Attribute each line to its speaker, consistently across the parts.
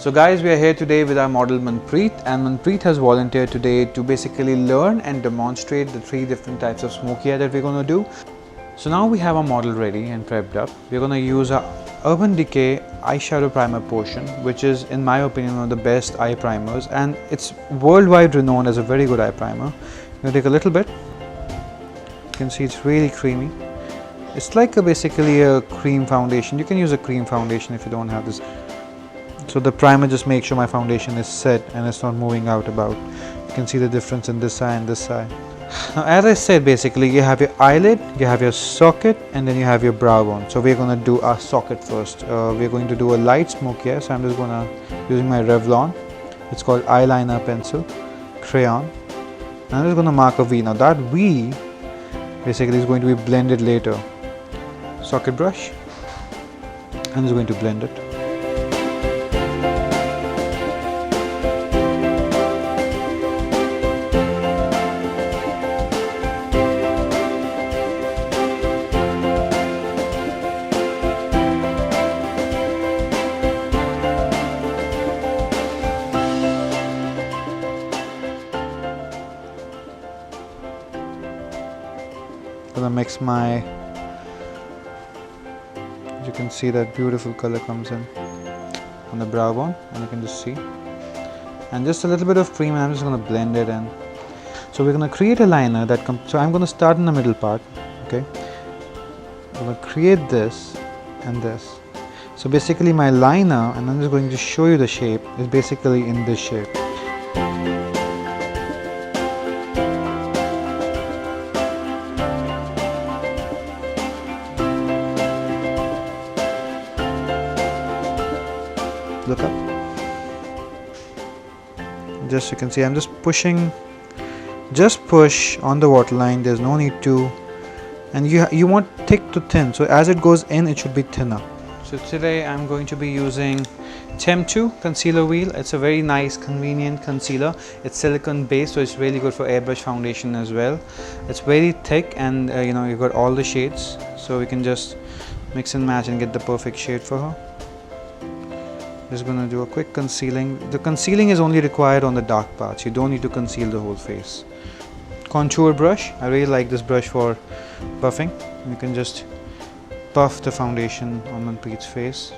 Speaker 1: So guys, we are here today with our model Manpreet, and Manpreet has volunteered today to basically learn and demonstrate the 3 different types of Smokey eye that we're going to do. So now we have our model ready and prepped up. We're going to use our Urban Decay eyeshadow primer potion, which is in my opinion one of the best eye primers, and it's worldwide renowned as a very good eye primer. I'm going to take a little bit. You can see it's really creamy. It's like basically a cream foundation. You can use a cream foundation if you don't have this. So the primer just makes sure my foundation is set and it's not moving out about. You can see the difference in this eye and this eye. Now, as I said, basically you have your eyelid, you have your socket, and then you have your brow bone. So we're going to do our socket first. We're going to do a light smoky eye. So I'm just going to, using my Revlon, it's called eyeliner pencil, crayon. And I'm just going to mark a V. Now that V basically is going to be blended later. Socket brush, I'm just going to blend it. Gonna mix my, as you can see that beautiful color comes in on the brow bone, and you can just see, and just a little bit of cream, and I'm just going to blend it in. So we're going to create a liner that so I'm going to start in the middle part. Okay, I'm going to create this and this. So basically my liner, and I'm just going to show you the shape, is basically in this shape. Look up. Just you can see I'm just pushing, just push on the waterline. There's no need to, and you want thick to thin, so as it goes in it should be thinner. So today I'm going to be using Tem2 concealer wheel. It's a very nice convenient concealer. It's silicone based, so it's really good for airbrush foundation as well. It's very thick, and you've got all the shades, so we can just mix and match and get the perfect shade for her. Just going to do a quick concealing. The concealing is only required on the dark parts. You don't need to conceal the whole face. Contour brush. I really like this brush for buffing. You can just buff the foundation on Manpreet's face.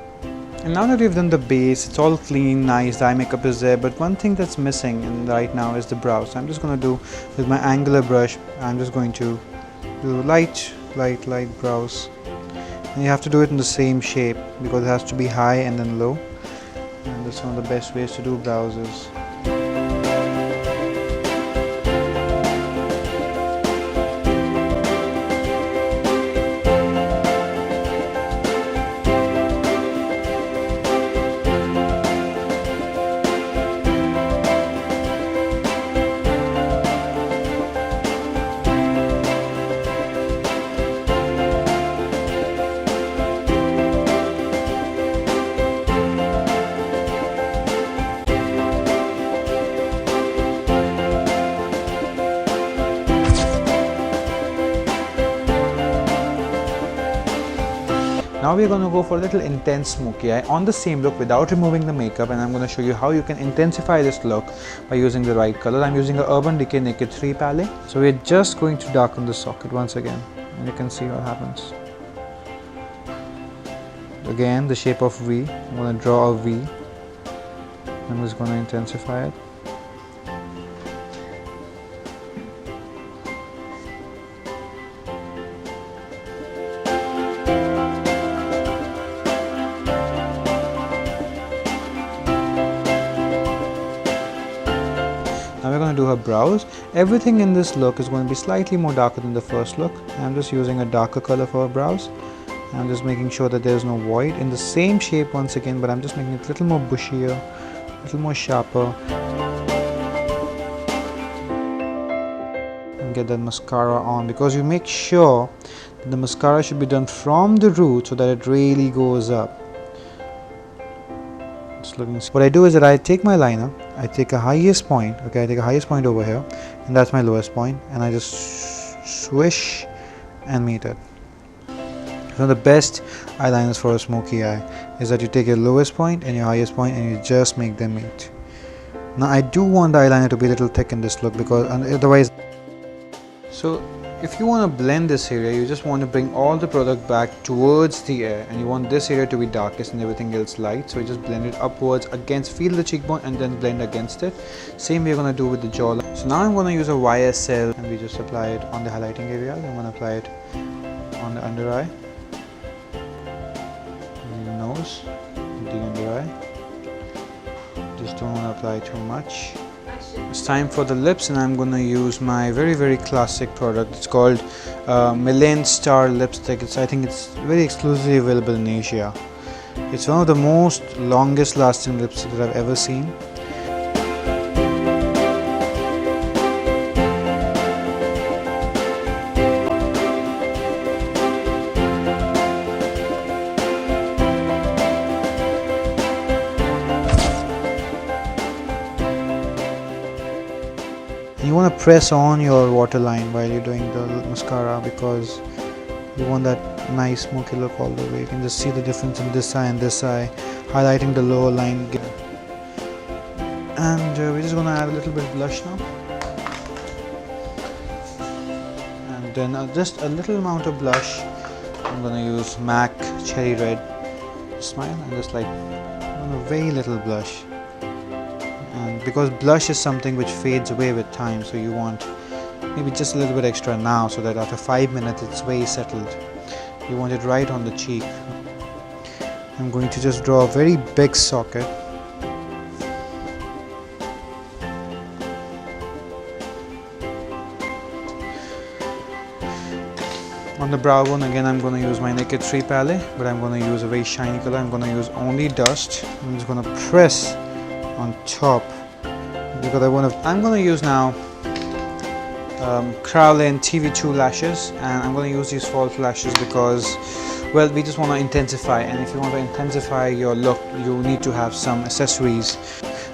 Speaker 1: And now that we've done the base, it's all clean, nice, the eye makeup is there, but one thing that's missing right now is the brows. So I'm just going to do with my angular brush, I'm just going to do light brows. And you have to do it in the same shape because it has to be high and then low. And that's one of the best ways to do brows is. Now we're going to go for a little intense smoky eye on the same look without removing the makeup, and I'm going to show you how you can intensify this look by using the right color. I'm using a Urban Decay Naked 3 palette. So we're just going to darken the socket once again, and you can see what happens. Again, the shape of V. I'm going to draw a V. I'm just going to intensify it. Now we're going to do her brows. Everything in this look is going to be slightly more darker than the first look. I'm just using a darker color for her brows. I'm just making sure that there is no void in the same shape once again, but I'm just making it a little more bushier, a little more sharper. And get that mascara on, because you make sure that the mascara should be done from the root so that it really goes up. What I do is that I take my liner, I take a highest point, okay, I take a highest point over here, and that's my lowest point, and I just swish and meet it. One of the best eyeliners for a smoky eye is that you take your lowest point and your highest point and you just make them meet. Now I do want the eyeliner to be a little thick in this look because otherwise. So if you want to blend this area, you just want to bring all the product back towards the air and you want this area to be darkest and everything else light. So you just blend it upwards against, feel the cheekbone and then blend against it. Same we're going to do with the jawline. So now I'm going to use a YSL and we just apply it on the highlighting area. I'm going to apply it on the under eye, nose, the under eye. Just don't want to apply too much. It's time for the lips and I'm going to use my very classic product. It's called Milan Star lipstick. I think it's very exclusively available in Asia. It's one of the most longest lasting lipsticks that I've ever seen. You want to press on your waterline while you're doing the mascara because you want that nice smoky look all the way. You can just see the difference in this eye and this eye, highlighting the lower line. And we're just going to add a little bit of blush now. And then just a little amount of blush. I'm going to use MAC Cherry Red Smile and just like a very little blush. And because blush is something which fades away with time, so you want maybe just a little bit extra now so that after 5 minutes it's way settled. You want it right on the cheek. I'm going to just draw a very big socket. On the brow bone again I'm going to use my Naked 3 palette, but I'm going to use a very shiny color. I'm going to use only dust. I'm just going to press on top because I'm going to use now Crowlin TV2 lashes, and I'm going to use these false lashes because, well, we just want to intensify, and if you want to intensify your look you need to have some accessories.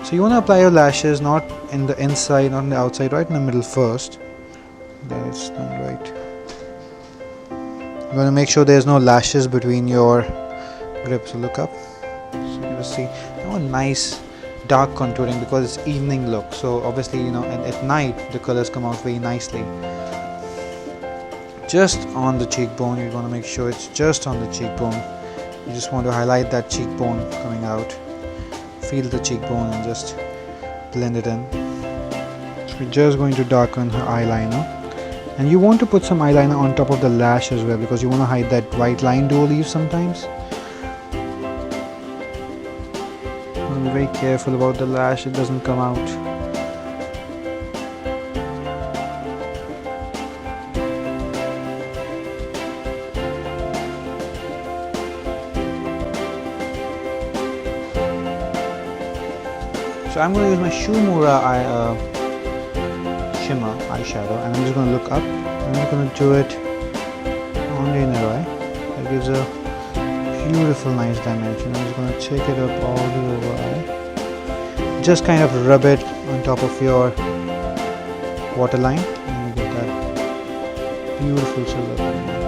Speaker 1: So you want to apply your lashes not in the inside, not in the outside, right in the middle first. That's done right. You're going to make sure there's no lashes between your grip, so look up. So you can see a nice dark contouring because it's evening look, so obviously at night the colors come out very nicely. Just on the cheekbone, you want to make sure it's just on the cheekbone. You just want to highlight that cheekbone coming out, feel the cheekbone and just blend it in. So we're just going to darken her eyeliner, and you want to put some eyeliner on top of the lash as well because you want to hide that white line dual leaf sometimes. Be very careful about the lash, it doesn't come out. So I'm going to use my Shumura shimmer eyeshadow and I'm just going to look up. I'm just going to do it on the inner eye. That gives a beautiful nice dimension. I'm just going to take it up all the over eye. Just kind of rub it on top of your waterline and you get that beautiful silver line.